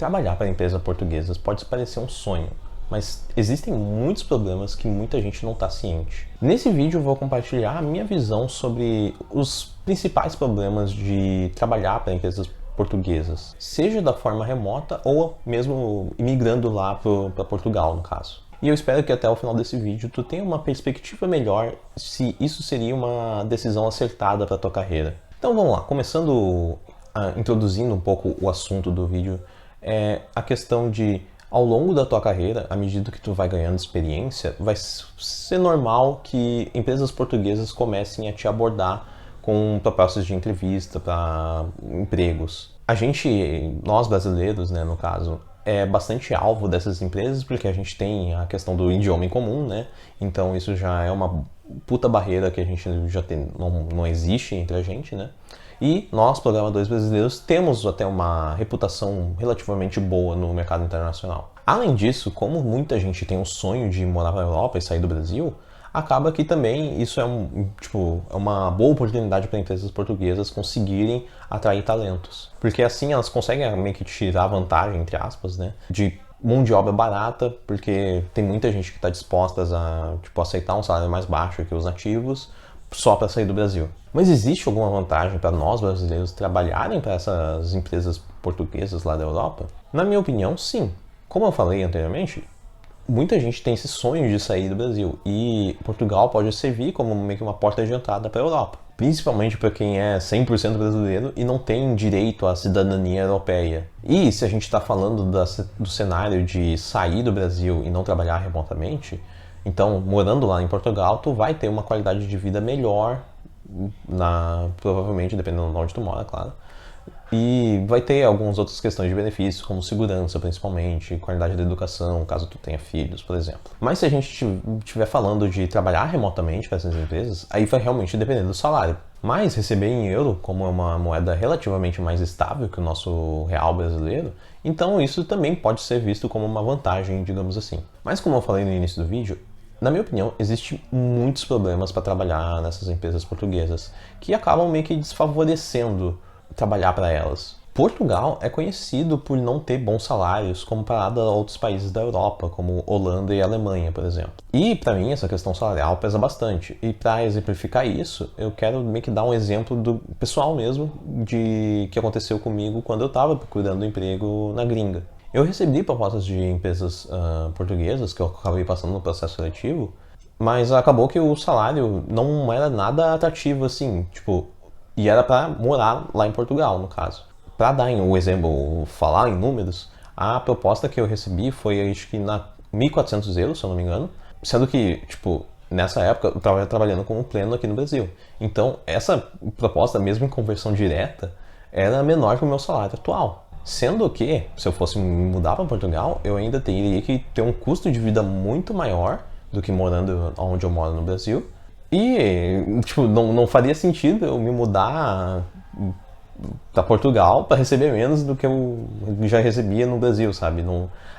Trabalhar para empresas portuguesas pode parecer um sonho, mas existem muitos problemas que muita gente não está ciente. Nesse vídeo eu vou compartilhar a minha visão sobre os principais problemas de trabalhar para empresas portuguesas, seja da forma remota ou mesmo imigrando lá para Portugal, no caso. E eu espero que até o final desse vídeo tu tenha uma perspectiva melhor se isso seria uma decisão acertada para tua carreira. Então vamos lá, começando introduzindo um pouco o assunto do vídeo, é a questão de, ao longo da tua carreira, à medida que tu vai ganhando experiência, vai ser normal que empresas portuguesas comecem a te abordar com propostas de entrevista para empregos. Nós brasileiros, né, no caso, é bastante alvo dessas empresas porque a gente tem a questão do idioma em comum, né? Então isso já é uma puta barreira que a gente já tem, não existe entre a gente, né? E nós, programadores brasileiros, temos até uma reputação relativamente boa no mercado internacional. Além disso, como muita gente tem o sonho de morar na Europa e sair do Brasil, acaba que também isso é uma boa oportunidade para empresas portuguesas conseguirem atrair talentos. Porque assim elas conseguem meio que tirar vantagem, entre aspas, né, de mão de obra barata, porque tem muita gente que está disposta a aceitar um salário mais baixo que os nativos, só para sair do Brasil. Mas existe alguma vantagem para nós brasileiros trabalharem para essas empresas portuguesas lá da Europa? Na minha opinião, sim. Como eu falei anteriormente, muita gente tem esse sonho de sair do Brasil e Portugal pode servir como meio que uma porta de entrada para a Europa. Principalmente para quem é 100% brasileiro e não tem direito à cidadania europeia. E se a gente está falando do cenário de sair do Brasil e não trabalhar remotamente, então, morando lá em Portugal, tu vai ter uma qualidade de vida melhor, provavelmente, dependendo de onde tu mora, claro. E vai ter algumas outras questões de benefícios, como segurança, principalmente, qualidade da educação, caso tu tenha filhos, por exemplo. Mas se a gente estiver falando de trabalhar remotamente para essas empresas, aí vai realmente depender do salário. Mas receber em euro, como é uma moeda relativamente mais estável que o nosso real brasileiro, então isso também pode ser visto como uma vantagem, digamos assim. Mas como eu falei no início do vídeo, na minha opinião, existem muitos problemas para trabalhar nessas empresas portuguesas, que acabam meio que desfavorecendo trabalhar para elas. Portugal é conhecido por não ter bons salários comparado a outros países da Europa, como Holanda e Alemanha, por exemplo. E para mim essa questão salarial pesa bastante. E para exemplificar isso, eu quero meio que dar um exemplo do pessoal mesmo de que aconteceu comigo quando eu estava procurando emprego na gringa. Eu recebi propostas de empresas portuguesas que eu acabei passando no processo seletivo, mas acabou que o salário não era nada atrativo assim, e era para morar lá em Portugal, no caso. Para dar o exemplo, falar em números, a proposta que eu recebi foi, acho que, na 1.400 euros, se eu não me engano, sendo que, nessa época eu estava trabalhando como pleno aqui no Brasil. Então, essa proposta, mesmo em conversão direta, era menor que o meu salário atual. Sendo que, se eu fosse mudar para Portugal, eu ainda teria que ter um custo de vida muito maior do que morando onde eu moro no Brasil. E, não faria sentido eu me mudar para Portugal para receber menos do que eu já recebia no Brasil, sabe?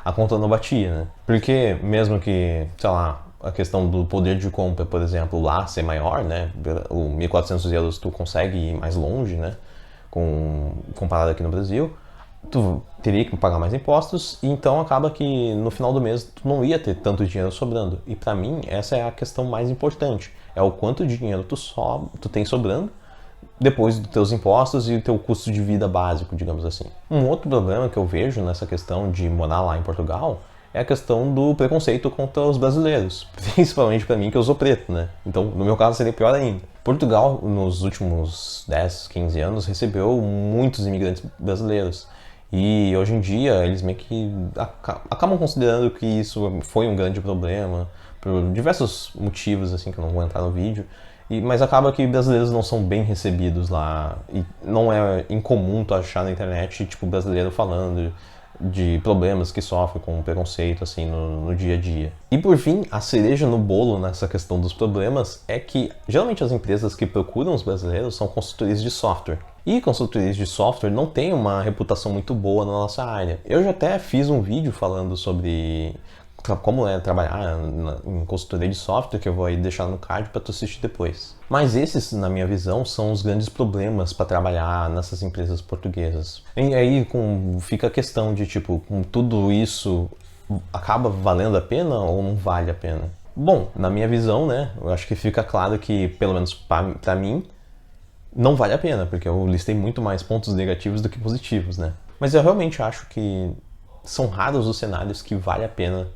A conta não batia, né? Porque mesmo que, sei lá, a questão do poder de compra, por exemplo, lá ser maior, né? O 1.400 euros tu consegue ir mais longe, né? Comparado aqui no Brasil, tu teria que pagar mais impostos, e então acaba que no final do mês tu não ia ter tanto dinheiro sobrando. E para mim essa é a questão mais importante, é o quanto de dinheiro tu tem sobrando depois dos teus impostos e o teu custo de vida básico, digamos assim. Um outro problema que eu vejo nessa questão de morar lá em Portugal é a questão do preconceito contra os brasileiros, principalmente para mim que eu sou preto, né? Então no meu caso seria pior ainda. Portugal nos últimos 10, 15 anos recebeu muitos imigrantes brasileiros. E hoje em dia eles meio que acabam considerando que isso foi um grande problema, por diversos motivos assim que eu não vou entrar no vídeo, mas acaba que brasileiros não são bem recebidos lá, e não é incomum tu achar na internet brasileiro falando de problemas que sofre com preconceito assim no dia a dia. E por fim, a cereja no bolo nessa questão dos problemas é que geralmente as empresas que procuram os brasileiros são consultorias de software. E consultorias de software não têm uma reputação muito boa na nossa área. Eu já até fiz um vídeo falando sobre como é trabalhar em consultoria de software, que eu vou aí deixar no card para tu assistir depois. Mas esses, na minha visão, são os grandes problemas para trabalhar nessas empresas portuguesas. E aí fica a questão de, tipo, com tudo isso, acaba valendo a pena ou não vale a pena? Bom, na minha visão, né, eu acho que fica claro que, pelo menos para mim, não vale a pena, porque eu listei muito mais pontos negativos do que positivos, né? Mas eu realmente acho que são raros os cenários que vale a pena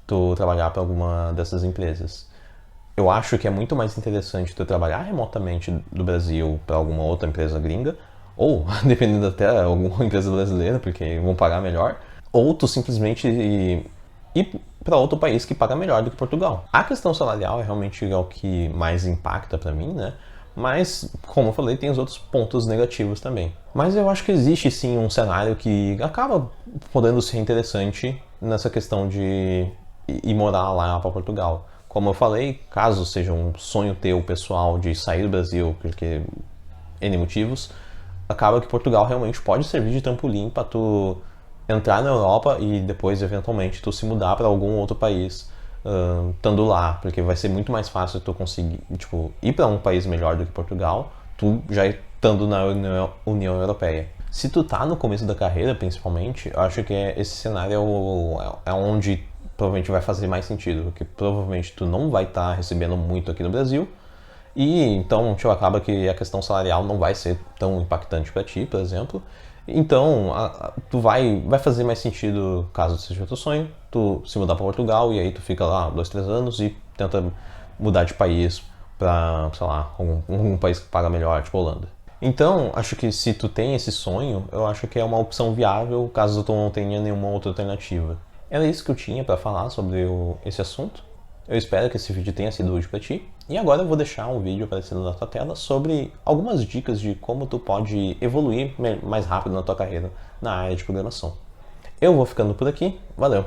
tu trabalhar para alguma dessas empresas. Eu acho que é muito mais interessante tu trabalhar remotamente do Brasil para alguma outra empresa gringa, ou, dependendo até, alguma empresa brasileira, porque vão pagar melhor, ou tu simplesmente ir para outro país que paga melhor do que Portugal. A questão salarial é realmente o que mais impacta para mim, né? Mas, como eu falei, tem os outros pontos negativos também. Mas eu acho que existe sim um cenário que acaba podendo ser interessante nessa questão de ir morar lá para Portugal. Como eu falei, caso seja um sonho teu pessoal de sair do Brasil, porque N motivos, acaba que Portugal realmente pode servir de trampolim para tu entrar na Europa e depois, eventualmente, tu se mudar para algum outro país estando lá, porque vai ser muito mais fácil tu conseguir, tipo, ir para um país melhor do que Portugal, tu já estando na União Europeia. Se tu tá no começo da carreira, principalmente, eu acho que esse cenário é onde provavelmente vai fazer mais sentido, porque provavelmente tu não vai estar recebendo muito aqui no Brasil, e então tipo, acaba que a questão salarial não vai ser tão impactante para ti, por exemplo. Então, tu vai fazer mais sentido, caso seja o teu sonho, tu se mudar para Portugal e aí tu fica lá 2, 3 anos e tenta mudar de país para, sei lá, algum país que paga melhor, tipo Holanda. Então, acho que se tu tem esse sonho, eu acho que é uma opção viável caso tu não tenha nenhuma outra alternativa. Era isso que eu tinha para falar sobre esse assunto. Eu espero que esse vídeo tenha sido útil para ti. E agora eu vou deixar um vídeo aparecendo na tua tela sobre algumas dicas de como tu pode evoluir mais rápido na tua carreira na área de programação. Eu vou ficando por aqui. Valeu!